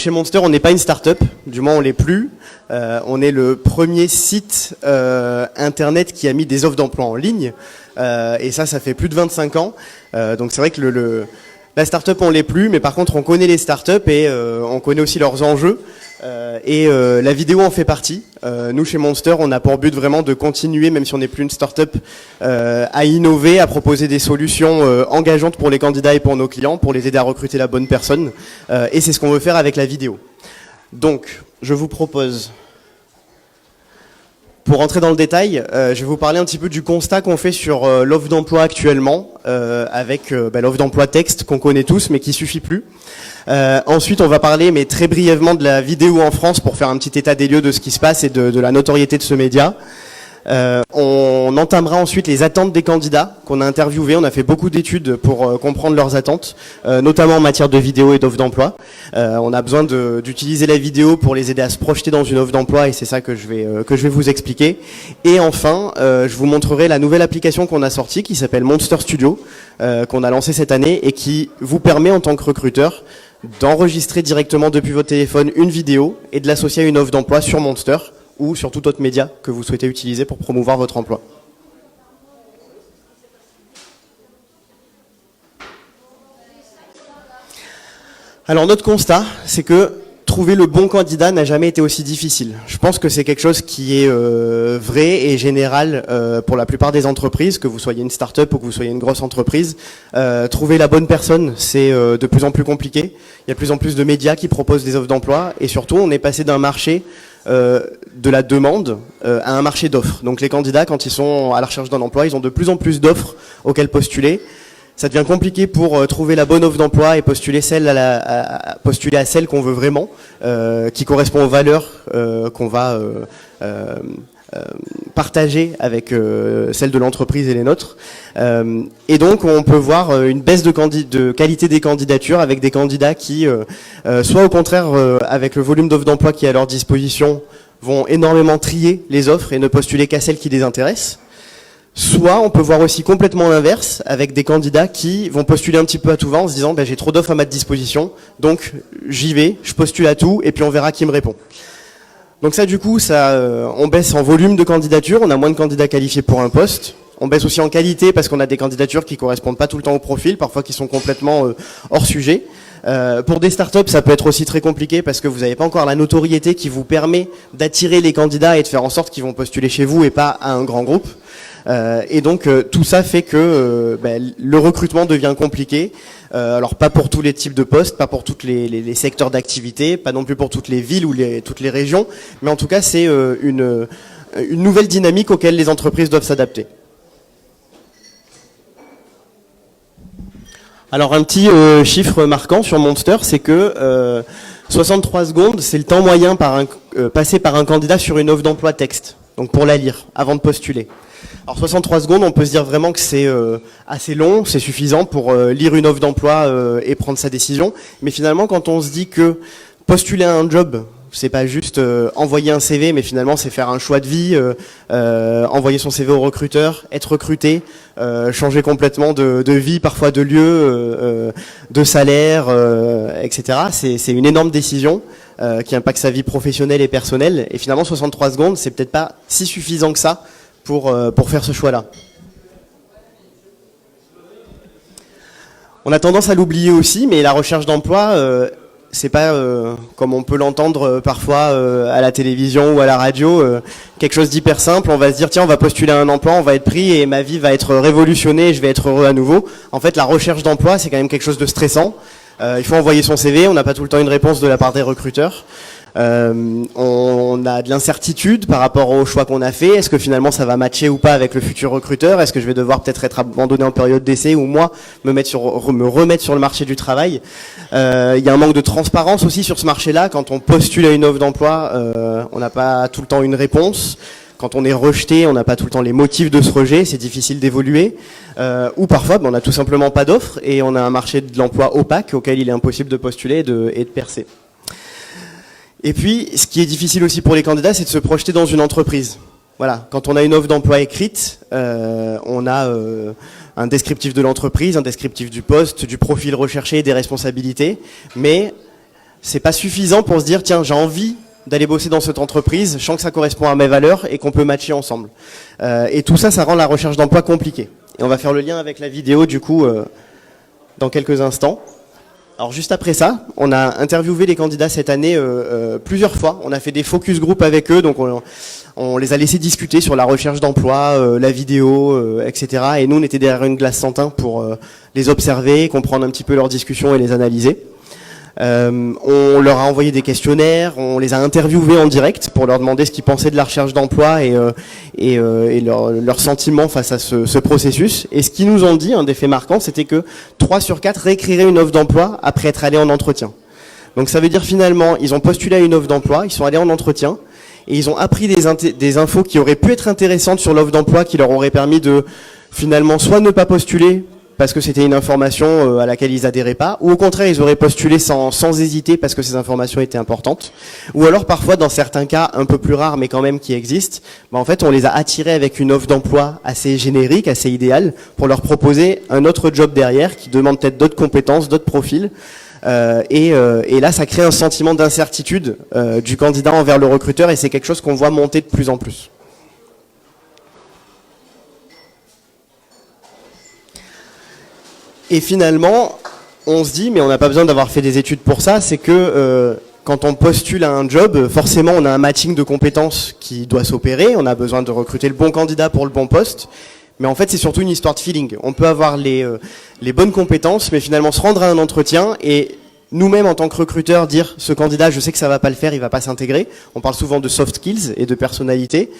chez Monster, on n'est pas une start-up, du moins on l'est plus. On est le premier site internet qui a mis des offres d'emploi en ligne. Et ça fait plus de 25 ans. Donc c'est vrai que la start-up on l'est plus, mais par contre on connaît les start-up et on connaît aussi leurs enjeux. La vidéo en fait partie. Nous chez Monster, on a pour but vraiment de continuer, même si on n'est plus une start-up, à innover, à proposer des solutions engageantes pour les candidats et pour nos clients, pour les aider à recruter la bonne personne. Et c'est ce qu'on veut faire avec la vidéo. Donc, je vous propose, pour rentrer dans le détail, je vais vous parler un petit peu du constat qu'on fait sur l'offre d'emploi actuellement, avec l'offre d'emploi texte qu'on connaît tous, mais qui suffit plus. Ensuite, on va parler, mais très brièvement, de la vidéo en France pour faire un petit état des lieux de ce qui se passe et de la notoriété de ce média. On entamera ensuite les attentes des candidats qu'on a interviewés. On a fait beaucoup d'études pour comprendre leurs attentes, notamment en matière de vidéo et d'offre d'emploi. On a besoin d'utiliser la vidéo pour les aider à se projeter dans une offre d'emploi et c'est ça que je vais vous expliquer. Et enfin, je vous montrerai la nouvelle application qu'on a sortie qui s'appelle Monster Studio, qu'on a lancée cette année et qui vous permet en tant que recruteur d'enregistrer directement depuis votre téléphone une vidéo et de l'associer à une offre d'emploi sur Monster ou sur tout autre média que vous souhaitez utiliser pour promouvoir votre emploi. Alors notre constat, c'est que trouver le bon candidat n'a jamais été aussi difficile. Je pense que c'est quelque chose qui est vrai et général pour la plupart des entreprises, que vous soyez une start-up ou que vous soyez une grosse entreprise. Trouver la bonne personne, c'est de plus en plus compliqué. Il y a de plus en plus de médias qui proposent des offres d'emploi et surtout on est passé d'un marché de la demande à un marché d'offres. Donc les candidats, quand ils sont à la recherche d'un emploi, ils ont de plus en plus d'offres auxquelles postuler. Ça devient compliqué pour trouver la bonne offre d'emploi et postuler à celle qu'on veut vraiment, qui correspond aux valeurs qu'on va partager avec celles de l'entreprise et les nôtres. Et donc on peut voir une baisse de qualité des candidatures avec des candidats qui, soit au contraire, avec le volume d'offres d'emploi qui est à leur disposition, vont énormément trier les offres et ne postuler qu'à celles qui les intéressent. Soit on peut voir aussi complètement l'inverse, avec des candidats qui vont postuler un petit peu à tout va en se disant j'ai trop d'offres à ma disposition, donc j'y vais, je postule à tout et puis on verra qui me répond. Donc ça du coup, on baisse en volume de candidatures, on a moins de candidats qualifiés pour un poste. On baisse aussi en qualité parce qu'on a des candidatures qui correspondent pas tout le temps au profil, parfois qui sont complètement hors sujet. Pour des startups, ça peut être aussi très compliqué parce que vous n'avez pas encore la notoriété qui vous permet d'attirer les candidats et de faire en sorte qu'ils vont postuler chez vous et pas à un grand groupe. Et donc tout ça fait que le recrutement devient compliqué. Alors pas pour tous les types de postes, pas pour tous les secteurs d'activité, pas non plus pour toutes les villes ou toutes les régions, mais en tout cas c'est une nouvelle dynamique auquel les entreprises doivent s'adapter. Alors un petit chiffre marquant sur Monster, c'est que 63 secondes, c'est le temps moyen passé par un candidat sur une offre d'emploi texte, donc pour la lire, avant de postuler. Alors 63 secondes, on peut se dire vraiment que c'est assez long, c'est suffisant pour lire une offre d'emploi et prendre sa décision. Mais finalement, quand on se dit que postuler à un job, c'est pas juste envoyer un CV, mais finalement c'est faire un choix de vie, envoyer son CV au recruteur, être recruté, changer complètement de vie, parfois de lieu, de salaire, etc. C'est une énorme décision qui impacte sa vie professionnelle et personnelle. Et finalement 63 secondes, c'est peut-être pas si suffisant que ça pour faire ce choix-là. On a tendance à l'oublier aussi, mais la recherche d'emploi, c'est pas comme on peut l'entendre parfois à la télévision ou à la radio, quelque chose d'hyper simple. On va se dire tiens, on va postuler à un emploi, on va être pris et ma vie va être révolutionnée et je vais être heureux à nouveau. En fait, la recherche d'emploi, c'est quand même quelque chose de stressant. Il faut envoyer son CV, on n'a pas tout le temps une réponse de la part des recruteurs. On a de l'incertitude par rapport au choix qu'on a fait. Est-ce que finalement ça va matcher ou pas avec le futur recruteur? Est-ce que je vais devoir peut-être être abandonné en période d'essai ou moi me remettre sur le marché du travail? Il y a un manque de transparence aussi sur ce marché-là. Quand on postule à une offre d'emploi, on n'a pas tout le temps une réponse. Quand on est rejeté, on n'a pas tout le temps les motifs de ce rejet, c'est difficile d'évoluer. Ou parfois, on n'a tout simplement pas d'offre et on a un marché de l'emploi opaque auquel il est impossible de postuler et de percer. Et puis, ce qui est difficile aussi pour les candidats, c'est de se projeter dans une entreprise. Voilà, quand on a une offre d'emploi écrite, on a un descriptif de l'entreprise, un descriptif du poste, du profil recherché et des responsabilités, mais c'est pas suffisant pour se dire tiens, j'ai envie d'aller bosser dans cette entreprise, je sens que ça correspond à mes valeurs et qu'on peut matcher ensemble. Et tout ça, ça rend la recherche d'emploi compliquée. Et on va faire le lien avec la vidéo du coup dans quelques instants. Alors juste après ça, on a interviewé les candidats cette année plusieurs fois. On a fait des focus group avec eux, donc on les a laissés discuter sur la recherche d'emploi, la vidéo, etc. Et nous, on était derrière une glace sans teint pour les observer, comprendre un petit peu leurs discussions et les analyser. On leur a envoyé des questionnaires, on les a interviewés en direct pour leur demander ce qu'ils pensaient de la recherche d'emploi et leurs sentiments face à ce processus. Et ce qu'ils nous ont dit, un des faits marquants, c'était que 3 sur 4 réécriraient une offre d'emploi après être allés en entretien. Donc ça veut dire finalement, ils ont postulé à une offre d'emploi, ils sont allés en entretien, et ils ont appris des infos qui auraient pu être intéressantes sur l'offre d'emploi, qui leur auraient permis de finalement soit ne pas postuler, parce que c'était une information à laquelle ils adhéraient pas, ou au contraire ils auraient postulé sans hésiter parce que ces informations étaient importantes, ou alors parfois dans certains cas un peu plus rares mais quand même qui existent, en fait on les a attirés avec une offre d'emploi assez générique, assez idéale, pour leur proposer un autre job derrière qui demande peut-être d'autres compétences, d'autres profils, et là ça crée un sentiment d'incertitude du candidat envers le recruteur et c'est quelque chose qu'on voit monter de plus en plus. Et finalement, on se dit, mais on n'a pas besoin d'avoir fait des études pour ça, c'est que quand on postule à un job, forcément on a un matching de compétences qui doit s'opérer, on a besoin de recruter le bon candidat pour le bon poste, mais en fait c'est surtout une histoire de feeling. On peut avoir les bonnes compétences, mais finalement se rendre à un entretien et nous-mêmes en tant que recruteurs dire ce candidat, je sais que ça va pas le faire, il va pas s'intégrer. On parle souvent de soft skills et de personnalité.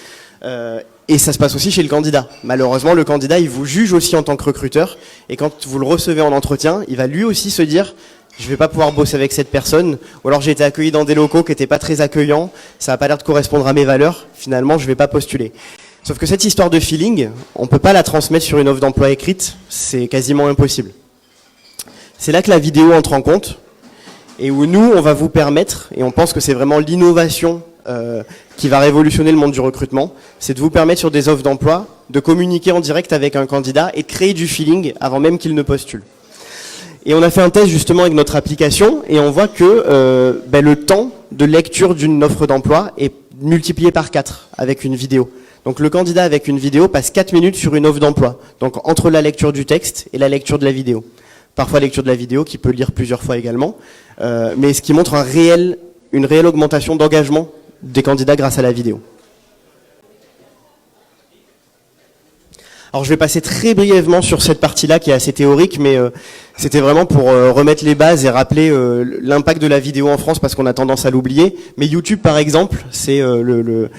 Et ça se passe aussi chez le candidat. Malheureusement, le candidat, il vous juge aussi en tant que recruteur. Et quand vous le recevez en entretien, il va lui aussi se dire « je vais pas pouvoir bosser avec cette personne » ou alors « j'ai été accueilli dans des locaux qui étaient pas très accueillants, ça a pas l'air de correspondre à mes valeurs, finalement je vais pas postuler ». Sauf que cette histoire de feeling, on peut pas la transmettre sur une offre d'emploi écrite, c'est quasiment impossible. C'est là que la vidéo entre en compte, et où nous, on va vous permettre, et on pense que c'est vraiment l'innovation qui va révolutionner le monde du recrutement, c'est de vous permettre sur des offres d'emploi de communiquer en direct avec un candidat et de créer du feeling avant même qu'il ne postule. Et on a fait un test justement avec notre application et on voit que le temps de lecture d'une offre d'emploi est multiplié par 4 avec une vidéo. Donc le candidat avec une vidéo passe 4 minutes sur une offre d'emploi, donc entre la lecture du texte et la lecture de la vidéo. Parfois lecture de la vidéo qui peut lire plusieurs fois également, mais ce qui montre une réelle augmentation d'engagement des candidats grâce à la vidéo. Alors je vais passer très brièvement sur cette partie-là qui est assez théorique, mais c'était vraiment pour remettre les bases et rappeler l'impact de la vidéo en France parce qu'on a tendance à l'oublier. Mais YouTube par exemple, c'est le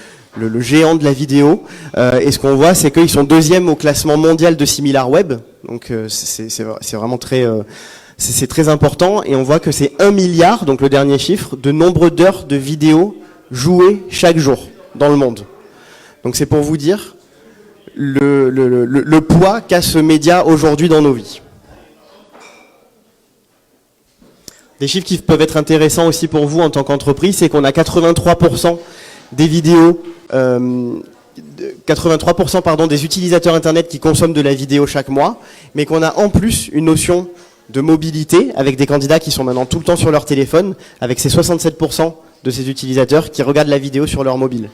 géant de la vidéo, et ce qu'on voit c'est qu'ils sont 2e au classement mondial de SimilarWeb, donc c'est vraiment très... c'est très important, et on voit que c'est 1 milliard, donc le dernier chiffre, de nombre d'heures de vidéos jouées chaque jour dans le monde. Donc c'est pour vous dire le poids qu'a ce média aujourd'hui dans nos vies. Des chiffres qui peuvent être intéressants aussi pour vous en tant qu'entreprise, c'est qu'on a 83% des vidéos, 83% des utilisateurs Internet qui consomment de la vidéo chaque mois, mais qu'on a en plus une notion de mobilité avec des candidats qui sont maintenant tout le temps sur leur téléphone, avec ces 67% de ces utilisateurs qui regardent la vidéo sur leur mobile.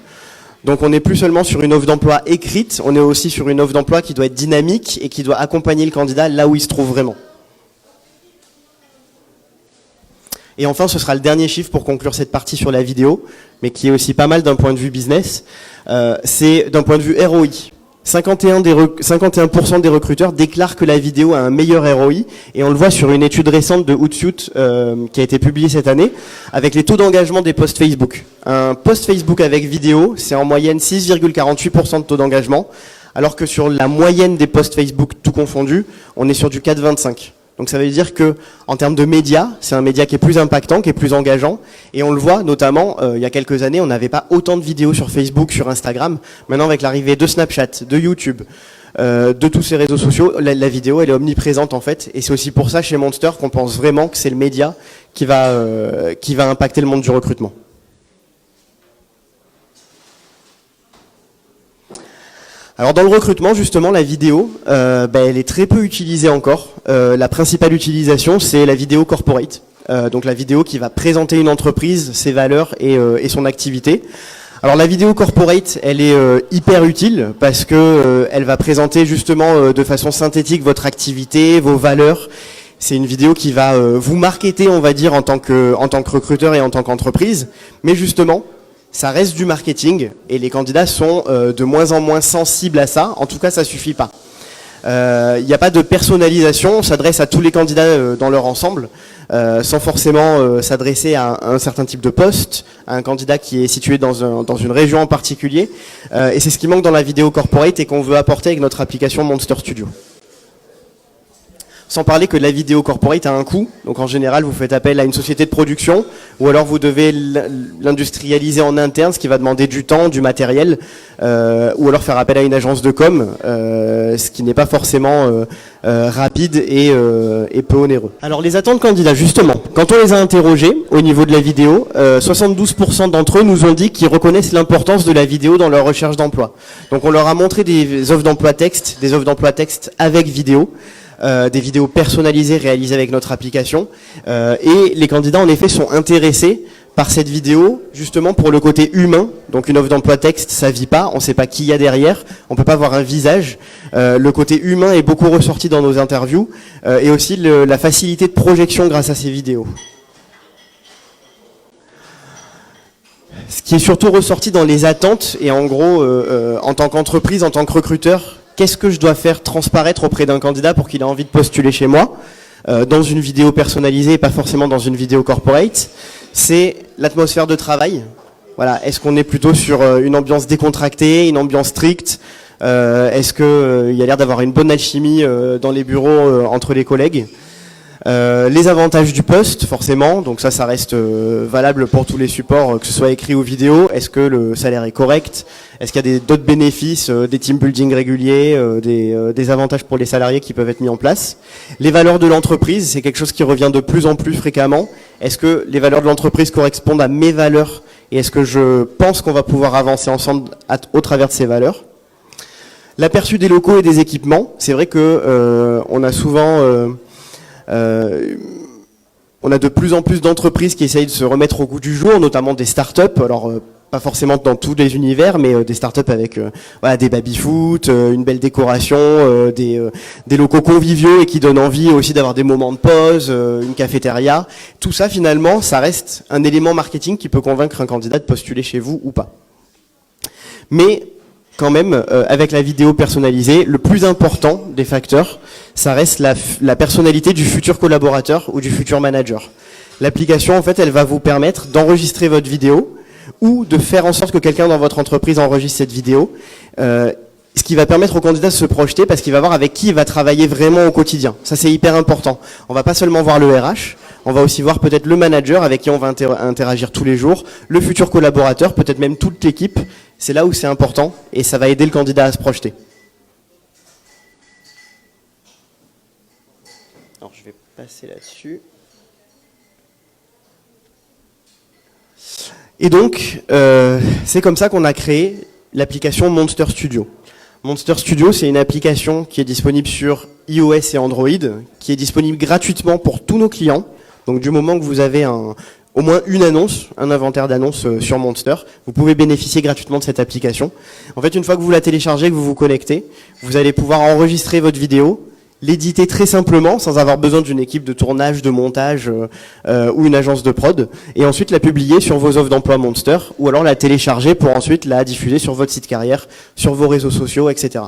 Donc on n'est plus seulement sur une offre d'emploi écrite, on est aussi sur une offre d'emploi qui doit être dynamique et qui doit accompagner le candidat là où il se trouve vraiment. Et enfin, ce sera le dernier chiffre pour conclure cette partie sur la vidéo, mais qui est aussi pas mal d'un point de vue business, c'est d'un point de vue ROI. 51% des recruteurs déclarent que la vidéo a un meilleur ROI, et on le voit sur une étude récente de Hootsuite qui a été publiée cette année, avec les taux d'engagement des posts Facebook. Un post Facebook avec vidéo, c'est en moyenne 6,48% de taux d'engagement, alors que sur la moyenne des posts Facebook tout confondu, on est sur du 4,25%. Donc ça veut dire que en termes de médias, c'est un média qui est plus impactant, qui est plus engageant, et on le voit notamment, il y a quelques années, on n'avait pas autant de vidéos sur Facebook, sur Instagram. Maintenant avec l'arrivée de Snapchat, de YouTube, de tous ces réseaux sociaux, la vidéo elle est omniprésente en fait, et c'est aussi pour ça chez Monster qu'on pense vraiment que c'est le média qui va impacter le monde du recrutement. Alors dans le recrutement justement, la vidéo, elle est très peu utilisée encore. La principale utilisation c'est la vidéo corporate. donc la vidéo qui va présenter une entreprise, ses valeurs et son activité. Alors la vidéo corporate, elle est hyper utile parce que elle va présenter justement de façon synthétique votre activité, vos valeurs. C'est une vidéo qui va vous marketer, on va dire, en tant que recruteur et en tant qu'entreprise. Mais justement, ça reste du marketing et les candidats sont de moins en moins sensibles à ça. En tout cas, ça suffit pas. Il n'y a pas de personnalisation, on s'adresse à tous les candidats dans leur ensemble, sans forcément s'adresser à un certain type de poste, à un candidat qui est situé dans une région en particulier. Et c'est ce qui manque dans la vidéo corporate et qu'on veut apporter avec notre application Monster Studio. Sans parler que la vidéo corporate a un coût, donc en général vous faites appel à une société de production, ou alors vous devez l'industrialiser en interne, ce qui va demander du temps, du matériel, ou alors faire appel à une agence de com, ce qui n'est pas forcément rapide et peu onéreux. Alors les attentes candidats, justement, quand on les a interrogés au niveau de la vidéo, 72% d'entre eux nous ont dit qu'ils reconnaissent l'importance de la vidéo dans leur recherche d'emploi. Donc on leur a montré des offres d'emploi texte, des offres d'emploi texte avec vidéo, des vidéos personnalisées réalisées avec notre application, et les candidats en effet sont intéressés par cette vidéo justement pour le côté humain. Donc une offre d'emploi texte, ça vit pas, on ne sait pas qui il y a derrière, on peut pas voir un visage. Le côté humain est beaucoup ressorti dans nos interviews, et aussi la facilité de projection grâce à ces vidéos. Ce qui est surtout ressorti dans les attentes, et en gros, en tant qu'entreprise, en tant que recruteur, qu'est-ce que je dois faire transparaître auprès d'un candidat pour qu'il ait envie de postuler chez moi, dans une vidéo personnalisée et pas forcément dans une vidéo corporate? C'est l'atmosphère de travail. Voilà, est-ce qu'on est plutôt sur une ambiance décontractée, une ambiance stricte? Est-ce qu'il y a l'air d'avoir une bonne alchimie dans les bureaux entre les collègues? Les avantages du poste, forcément, donc ça reste valable pour tous les supports, que ce soit écrit ou vidéo. Est-ce que le salaire est correct? Est-ce qu'il y a d'autres bénéfices, des team building réguliers, des avantages pour les salariés qui peuvent être mis en place? Les valeurs de l'entreprise, c'est quelque chose qui revient de plus en plus fréquemment. Est-ce que les valeurs de l'entreprise correspondent à mes valeurs? Et est-ce que je pense qu'on va pouvoir avancer ensemble au travers de ces valeurs? L'aperçu des locaux et des équipements, c'est vrai que on a souvent... on a de plus en plus d'entreprises qui essayent de se remettre au goût du jour, notamment des startups. Alors pas forcément dans tous les univers, mais des startups avec voilà, des baby-foot, une belle décoration, des locaux conviviaux et qui donnent envie aussi d'avoir des moments de pause, une cafétéria. Tout ça finalement, ça reste un élément marketing qui peut convaincre un candidat de postuler chez vous ou pas. Mais quand même, avec la vidéo personnalisée, le plus important des facteurs, ça reste la personnalité du futur collaborateur ou du futur manager. L'application, en fait, elle va vous permettre d'enregistrer votre vidéo ou de faire en sorte que quelqu'un dans votre entreprise enregistre cette vidéo, ce qui va permettre au candidat de se projeter parce qu'il va voir avec qui il va travailler vraiment au quotidien. Ça, c'est hyper important. On va pas seulement voir le RH, on va aussi voir peut-être le manager avec qui on va interagir tous les jours, le futur collaborateur, peut-être même toute l'équipe. C'est là où c'est important et ça va aider le candidat à se projeter. Alors je vais passer là-dessus. Et donc, c'est comme ça qu'on a créé l'application Monster Studio. Monster Studio, c'est une application qui est disponible sur iOS et Android, qui est disponible gratuitement pour tous nos clients. Donc du moment que vous avez au moins une annonce, un inventaire d'annonces sur Monster, vous pouvez bénéficier gratuitement de cette application. En fait, une fois que vous la téléchargez, que vous vous connectez, vous allez pouvoir enregistrer votre vidéo, l'éditer très simplement, sans avoir besoin d'une équipe de tournage, de montage ou une agence de prod, et ensuite la publier sur vos offres d'emploi Monster, ou alors la télécharger pour ensuite la diffuser sur votre site carrière, sur vos réseaux sociaux, etc.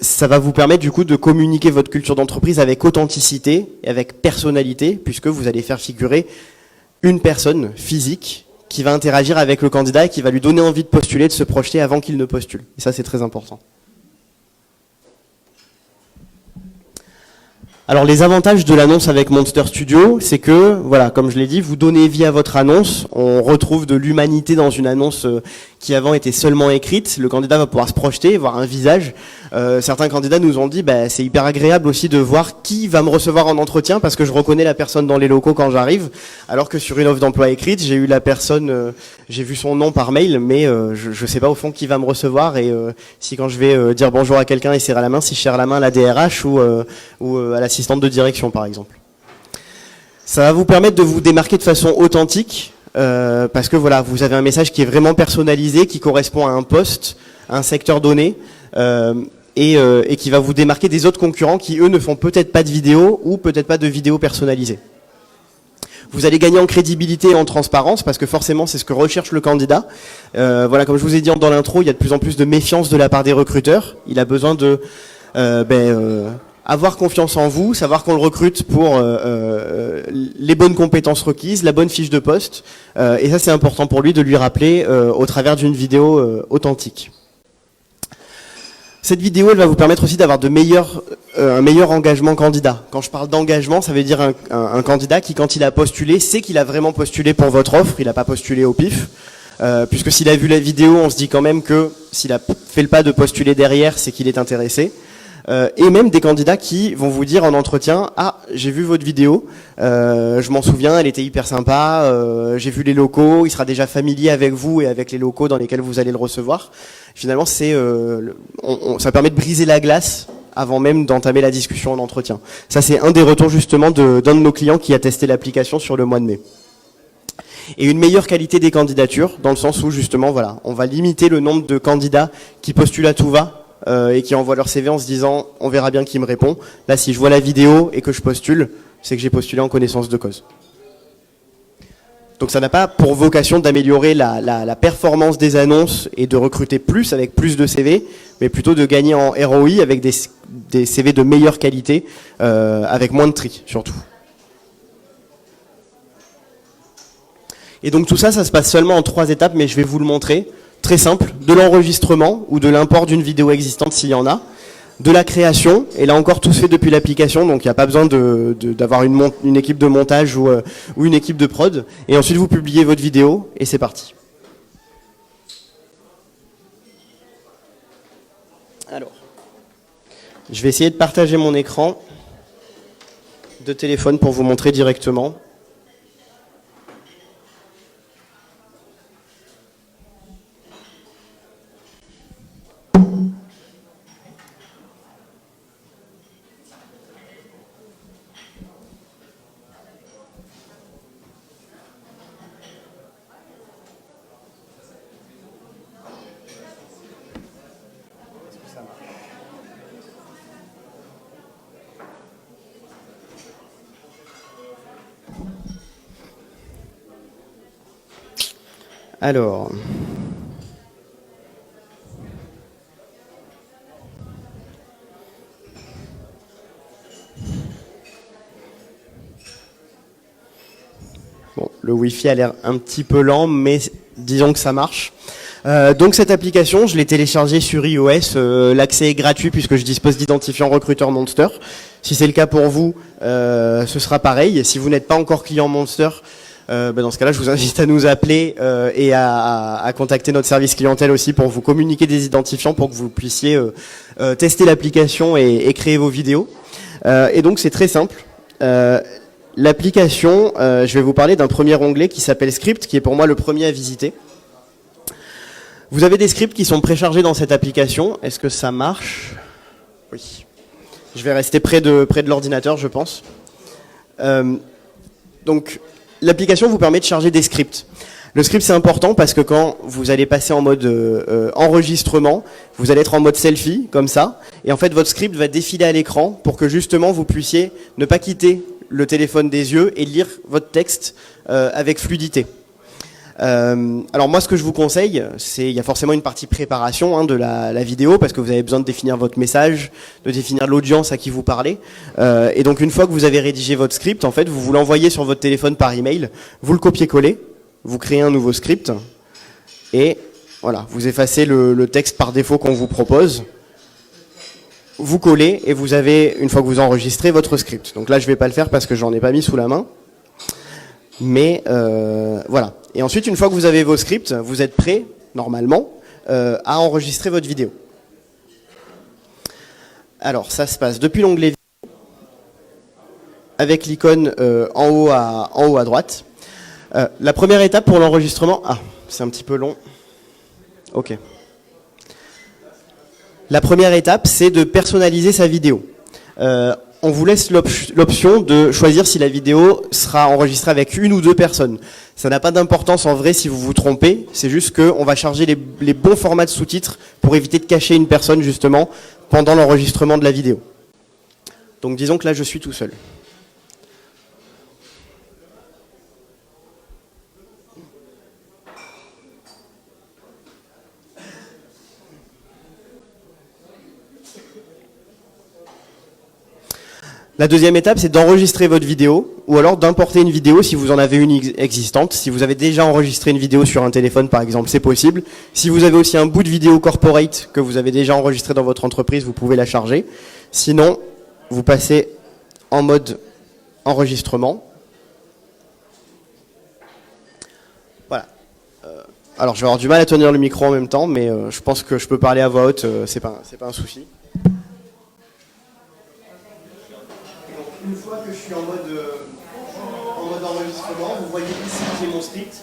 Ça va vous permettre du coup de communiquer votre culture d'entreprise avec authenticité et avec personnalité, puisque vous allez faire figurer une personne physique qui va interagir avec le candidat et qui va lui donner envie de postuler, de se projeter avant qu'il ne postule. Et ça, c'est très important. Alors les avantages de l'annonce avec Monster Studio, c'est que, voilà, comme je l'ai dit, vous donnez vie à votre annonce, on retrouve de l'humanité dans une annonce qui avant était seulement écrite, le candidat va pouvoir se projeter, voir un visage. Certains candidats nous ont dit, c'est hyper agréable aussi de voir qui va me recevoir en entretien parce que je reconnais la personne dans les locaux quand j'arrive, alors que sur une offre d'emploi écrite, j'ai eu la personne, j'ai vu son nom par mail, mais je sais pas au fond qui va me recevoir et si quand je vais dire bonjour à quelqu'un et serrer la main, si je serre la main à la DRH ou à l'assistante de direction par exemple. Ça va vous permettre de vous démarquer de façon authentique, parce que voilà, vous avez un message qui est vraiment personnalisé, qui correspond à un poste, à un secteur donné, et qui va vous démarquer des autres concurrents qui, eux, ne font peut-être pas de vidéo ou peut-être pas de vidéo personnalisée. Vous allez gagner en crédibilité et en transparence, parce que forcément, c'est ce que recherche le candidat. Voilà, comme je vous ai dit dans l'intro, il y a de plus en plus de méfiance de la part des recruteurs. Il a besoin de avoir confiance en vous, savoir qu'on le recrute pour les bonnes compétences requises, la bonne fiche de poste. Et ça, c'est important pour lui de lui rappeler au travers d'une vidéo authentique. Cette vidéo, elle va vous permettre aussi d'avoir un meilleur engagement candidat. Quand je parle d'engagement, ça veut dire un candidat qui, quand il a postulé, sait qu'il a vraiment postulé pour votre offre, il n'a pas postulé au pif. Puisque s'il a vu la vidéo, on se dit quand même que s'il a fait le pas de postuler derrière, c'est qu'il est intéressé. Et même des candidats qui vont vous dire en entretien: ah, j'ai vu votre vidéo, je m'en souviens, elle était hyper sympa, j'ai vu les locaux, il sera déjà familier avec vous et avec les locaux dans lesquels vous allez le recevoir. Finalement, ça permet de briser la glace avant même d'entamer la discussion en entretien. Ça, c'est un des retours justement d'un de nos clients qui a testé l'application sur le mois de mai. Et une meilleure qualité des candidatures, dans le sens où justement, voilà, on va limiter le nombre de candidats qui postulent à tout va, et qui envoient leur CV en se disant: on verra bien qui me répond. Là, si je vois la vidéo et que je postule, c'est que j'ai postulé en connaissance de cause. Donc ça n'a pas pour vocation d'améliorer la performance des annonces et de recruter plus avec plus de CV, mais plutôt de gagner en ROI avec des CV de meilleure qualité, avec moins de tri surtout. Et donc tout ça, ça se passe seulement en 3 étapes, mais je vais vous le montrer. Très simple, de l'enregistrement ou de l'import d'une vidéo existante s'il y en a, de la création, et là encore tout se fait depuis l'application, donc il n'y a pas besoin d'avoir une équipe de montage ou une équipe de prod, et ensuite vous publiez votre vidéo, et c'est parti. Alors, je vais essayer de partager mon écran de téléphone pour vous montrer directement. Alors, bon, le Wi-Fi a l'air un petit peu lent, mais disons que ça marche. Donc cette application, je l'ai téléchargée sur iOS. L'accès est gratuit puisque je dispose d'identifiant recruteur Monster. Si c'est le cas pour vous, ce sera pareil. Et si vous n'êtes pas encore client Monster, dans ce cas-là, je vous invite à nous appeler et à contacter notre service clientèle aussi pour vous communiquer des identifiants pour que vous puissiez tester l'application et créer vos vidéos. Et donc c'est très simple. L'application, je vais vous parler d'un premier onglet qui s'appelle Script, qui est pour moi le premier à visiter. Vous avez des scripts qui sont préchargés dans cette application. Est-ce que ça marche? Oui. Je vais rester près de l'ordinateur, je pense. Donc, l'application vous permet de charger des scripts. Le script, c'est important parce que quand vous allez passer en mode enregistrement, vous allez être en mode selfie, comme ça. Et en fait, votre script va défiler à l'écran pour que justement vous puissiez ne pas quitter le téléphone des yeux et lire votre texte avec fluidité. Alors moi, ce que je vous conseille, il y a forcément une partie préparation de la vidéo parce que vous avez besoin de définir votre message, de définir l'audience à qui vous parlez. Et donc une fois que vous avez rédigé votre script, en fait, vous l'envoyez sur votre téléphone par email, vous le copiez-collez, vous créez un nouveau script et voilà, vous effacez le texte par défaut qu'on vous propose. Vous collez et vous avez, une fois que vous enregistrez, votre script. Donc là, je vais pas le faire parce que j'en ai pas mis sous la main. Mais voilà. Et ensuite, une fois que vous avez vos scripts, vous êtes prêt, normalement, à enregistrer votre vidéo. Alors, ça se passe depuis l'onglet vidéo, avec l'icône en haut à droite. La première étape pour l'enregistrement... Ah, c'est un petit peu long. Ok. La première étape, c'est de personnaliser sa vidéo. on vous laisse l'option de choisir si la vidéo sera enregistrée avec une ou deux personnes. Ça n'a pas d'importance en vrai si vous vous trompez, c'est juste qu'on va charger les bons formats de sous-titres pour éviter de cacher une personne justement pendant l'enregistrement de la vidéo. Donc disons que là je suis tout seul. La deuxième étape, c'est d'enregistrer votre vidéo, ou alors d'importer une vidéo si vous en avez une existante. Si vous avez déjà enregistré une vidéo sur un téléphone, par exemple, c'est possible. Si vous avez aussi un bout de vidéo corporate que vous avez déjà enregistré dans votre entreprise, vous pouvez la charger. Sinon, vous passez en mode enregistrement. Voilà. Alors, je vais avoir du mal à tenir le micro en même temps, mais je pense que je peux parler à voix haute, c'est pas un souci. Une fois que je suis en mode enregistrement, vous voyez ici j'ai mon script.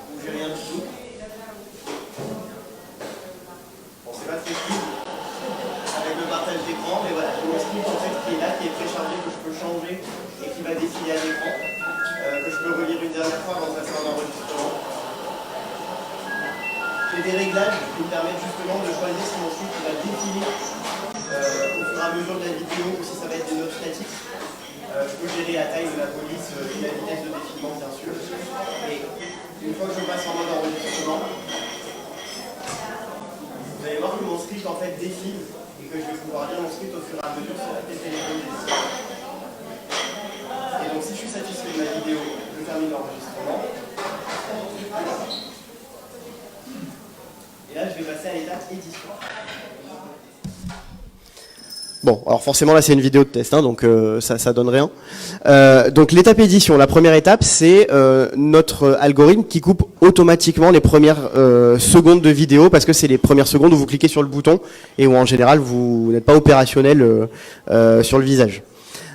Où j'ai rien du tout. Bon, c'est pas très fluide avec le partage d'écran, mais voilà, j'ai mon script en fait qui est là, qui est préchargé, que je peux changer et qui va défiler à l'écran, que je peux relire une dernière fois avant de passer en enregistrement. J'ai des réglages qui me permettent justement de choisir si mon script va défiler au fur et à mesure de la vidéo ou si ça va être des notes statiques. Je peux gérer la taille de la police et la vitesse de défilement bien sûr. Et une fois que je passe en mode enregistrement, vous allez voir que mon script en fait défile et que je vais pouvoir lire mon script au fur et à mesure sur la téléphone. Et donc si je suis satisfait de ma vidéo, je termine l'enregistrement. Et là je vais passer à l'étape édition. Bon, alors forcément là c'est une vidéo de test, hein, donc ça donne rien. Donc l'étape édition, la première étape c'est notre algorithme qui coupe automatiquement les premières secondes de vidéo parce que c'est les premières secondes où vous cliquez sur le bouton et où en général vous n'êtes pas opérationnel sur le visage.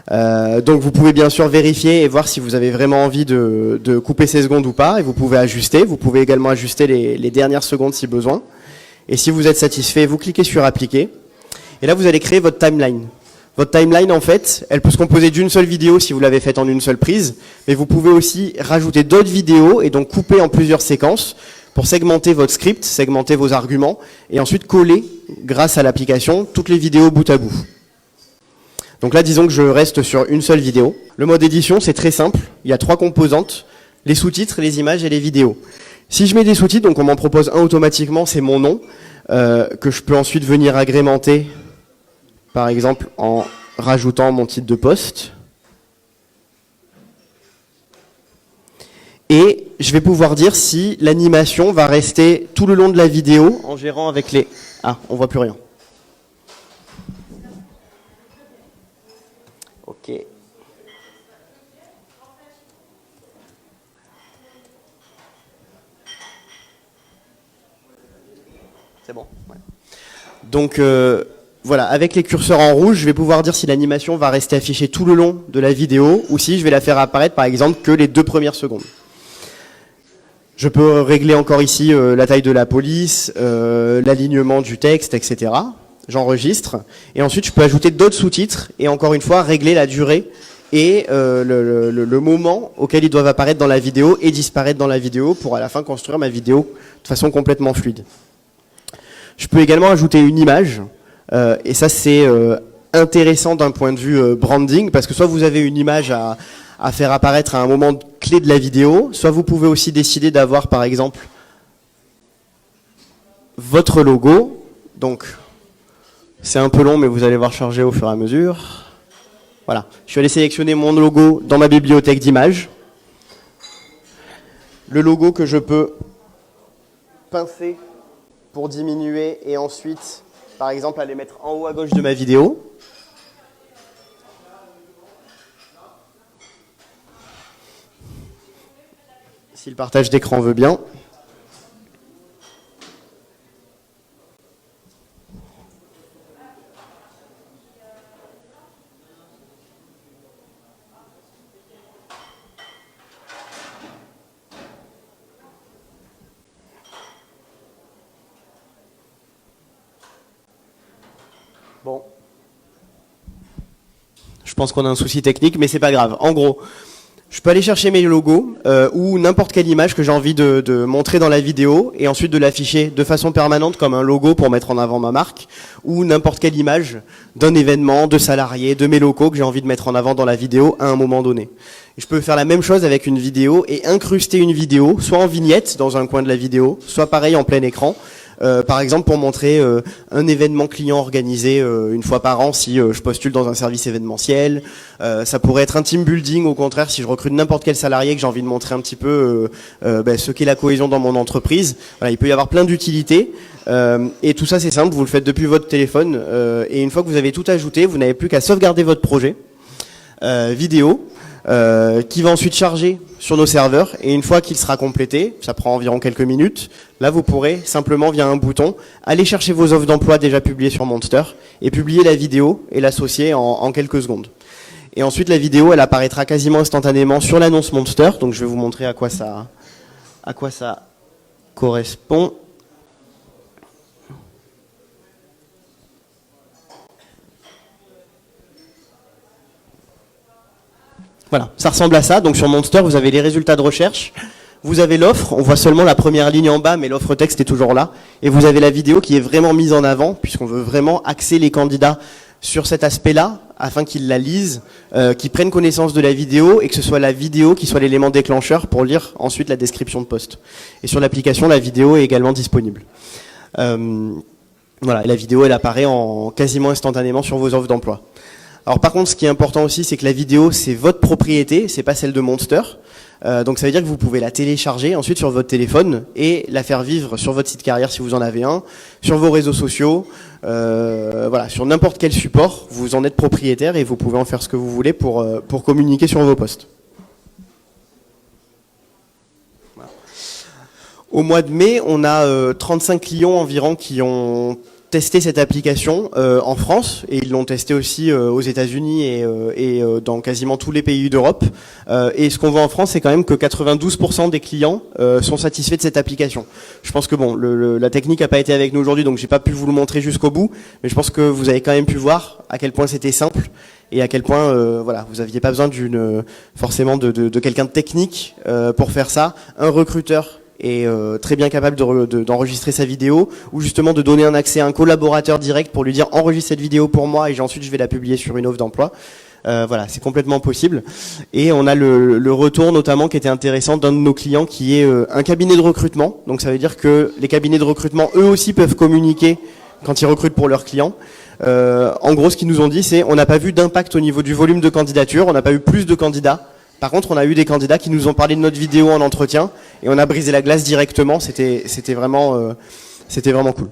Donc vous pouvez bien sûr vérifier et voir si vous avez vraiment envie de couper ces secondes ou pas et vous pouvez ajuster. Vous pouvez également ajuster les dernières secondes si besoin. Et si vous êtes satisfait, vous cliquez sur appliquer. Et là, vous allez créer votre timeline. Votre timeline, en fait, elle peut se composer d'une seule vidéo si vous l'avez faite en une seule prise, mais vous pouvez aussi rajouter d'autres vidéos et donc couper en plusieurs séquences pour segmenter votre script, segmenter vos arguments, et ensuite coller, grâce à l'application, toutes les vidéos bout à bout. Donc là, disons que je reste sur une seule vidéo. Le mode édition, c'est très simple. Il y a 3 composantes, les sous-titres, les images et les vidéos. Si je mets des sous-titres, donc on m'en propose un automatiquement, c'est mon nom, que je peux ensuite venir agrémenter par exemple en rajoutant mon titre de poste. Et je vais pouvoir dire si l'animation va rester tout le long de la vidéo en gérant avec les... Ah, on voit plus rien. Ok. C'est bon, ouais. Donc... voilà, avec les curseurs en rouge, je vais pouvoir dire si l'animation va rester affichée tout le long de la vidéo ou si je vais la faire apparaître par exemple que les 2 premières secondes. Je peux régler encore ici la taille de la police, l'alignement du texte, etc. J'enregistre et ensuite je peux ajouter d'autres sous-titres et encore une fois régler la durée et le moment auquel ils doivent apparaître dans la vidéo et disparaître dans la vidéo pour à la fin construire ma vidéo de façon complètement fluide. Je peux également ajouter une image. Et ça c'est intéressant d'un point de vue branding parce que soit vous avez une image à faire apparaître à un moment clé de la vidéo, soit vous pouvez aussi décider d'avoir par exemple votre logo. Donc c'est un peu long mais vous allez voir charger au fur et à mesure. Voilà, je suis allé sélectionner mon logo dans ma bibliothèque d'images. Le logo que je peux pincer pour diminuer et ensuite par exemple, aller mettre en haut à gauche de ma vidéo. Si le partage d'écran veut bien. Bon. Je pense qu'on a un souci technique, mais c'est pas grave. En gros, je peux aller chercher mes logos ou n'importe quelle image que j'ai envie de montrer dans la vidéo et ensuite de l'afficher de façon permanente comme un logo pour mettre en avant ma marque ou n'importe quelle image d'un événement, de salariés, de mes locaux que j'ai envie de mettre en avant dans la vidéo à un moment donné. Et je peux faire la même chose avec une vidéo et incruster une vidéo, soit en vignette dans un coin de la vidéo, soit pareil en plein écran. Par exemple pour montrer un événement client organisé une fois par an si je postule dans un service événementiel. Ça pourrait être un team building au contraire si je recrute n'importe quel salarié que j'ai envie de montrer un petit peu ce qu'est la cohésion dans mon entreprise. Voilà, il peut y avoir plein d'utilités et tout ça c'est simple, vous le faites depuis votre téléphone et une fois que vous avez tout ajouté, vous n'avez plus qu'à sauvegarder votre projet vidéo qui va ensuite charger sur nos serveurs et une fois qu'il sera complété, ça prend environ quelques minutes, là vous pourrez simplement via un bouton aller chercher vos offres d'emploi déjà publiées sur Monster et publier la vidéo et l'associer en quelques secondes. Et ensuite la vidéo elle apparaîtra quasiment instantanément sur l'annonce Monster, donc je vais vous montrer à quoi ça correspond. Voilà, ça ressemble à ça. Donc sur Monster, vous avez les résultats de recherche, vous avez l'offre, on voit seulement la première ligne en bas, mais l'offre texte est toujours là. Et vous avez la vidéo qui est vraiment mise en avant, puisqu'on veut vraiment axer les candidats sur cet aspect-là, afin qu'ils la lisent, qu'ils prennent connaissance de la vidéo, et que ce soit la vidéo qui soit l'élément déclencheur pour lire ensuite la description de poste. Et sur l'application, la vidéo est également disponible. Voilà, et la vidéo, elle apparaît quasiment instantanément sur vos offres d'emploi. Alors par contre, ce qui est important aussi, c'est que la vidéo, c'est votre propriété, c'est pas celle de Monster. Donc ça veut dire que vous pouvez la télécharger ensuite sur votre téléphone et la faire vivre sur votre site carrière si vous en avez un, sur vos réseaux sociaux, voilà, sur n'importe quel support, vous en êtes propriétaire et vous pouvez en faire ce que vous voulez pour communiquer sur vos posts. Voilà. Au mois de mai, on a 35 clients environ qui ont testé cette application en France et ils l'ont testé aussi aux États-Unis et dans quasiment tous les pays d'Europe. Et ce qu'on voit en France, c'est quand même que 92% des clients sont satisfaits de cette application. Je pense que bon, la technique n'a pas été avec nous aujourd'hui, donc j'ai pas pu vous le montrer jusqu'au bout, mais je pense que vous avez quand même pu voir à quel point c'était simple et à quel point voilà, vous n'aviez pas besoin forcément de quelqu'un de technique pour faire ça. Un recruteur est très bien capable d'enregistrer sa vidéo ou justement de donner un accès à un collaborateur direct pour lui dire enregistre cette vidéo pour moi et ensuite je vais la publier sur une offre d'emploi. Voilà, c'est complètement possible. Et on a le retour notamment qui était intéressant d'un de nos clients qui est un cabinet de recrutement. Donc ça veut dire que les cabinets de recrutement eux aussi peuvent communiquer quand ils recrutent pour leurs clients. En gros, ce qu'ils nous ont dit, c'est on n'a pas vu d'impact au niveau du volume de candidatures, on n'a pas eu plus de candidats. Par contre, on a eu des candidats qui nous ont parlé de notre vidéo en entretien et on a brisé la glace directement. C'était vraiment cool.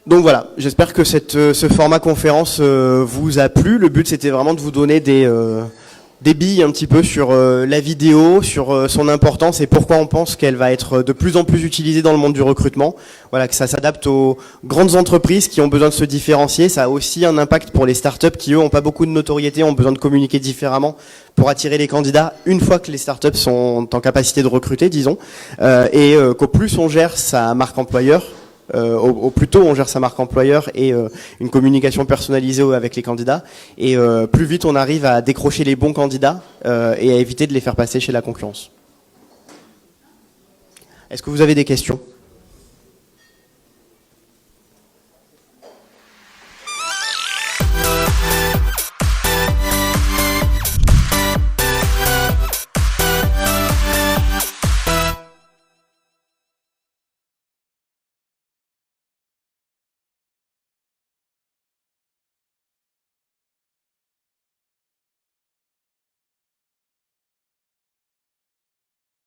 Donc voilà, j'espère que ce format conférence vous a plu. Le but, c'était vraiment de vous donner des billes un petit peu sur la vidéo, sur son importance et pourquoi on pense qu'elle va être de plus en plus utilisée dans le monde du recrutement. Voilà, que ça s'adapte aux grandes entreprises qui ont besoin de se différencier. Ça a aussi un impact pour les startups qui, eux, n'ont pas beaucoup de notoriété, ont besoin de communiquer différemment pour attirer les candidats une fois que les startups sont en capacité de recruter, disons. Et qu'au plus on gère sa marque employeur, au plus tôt on gère sa marque employeur et une communication personnalisée avec les candidats et plus vite on arrive à décrocher les bons candidats et à éviter de les faire passer chez la concurrence. Est-ce que vous avez des questions ?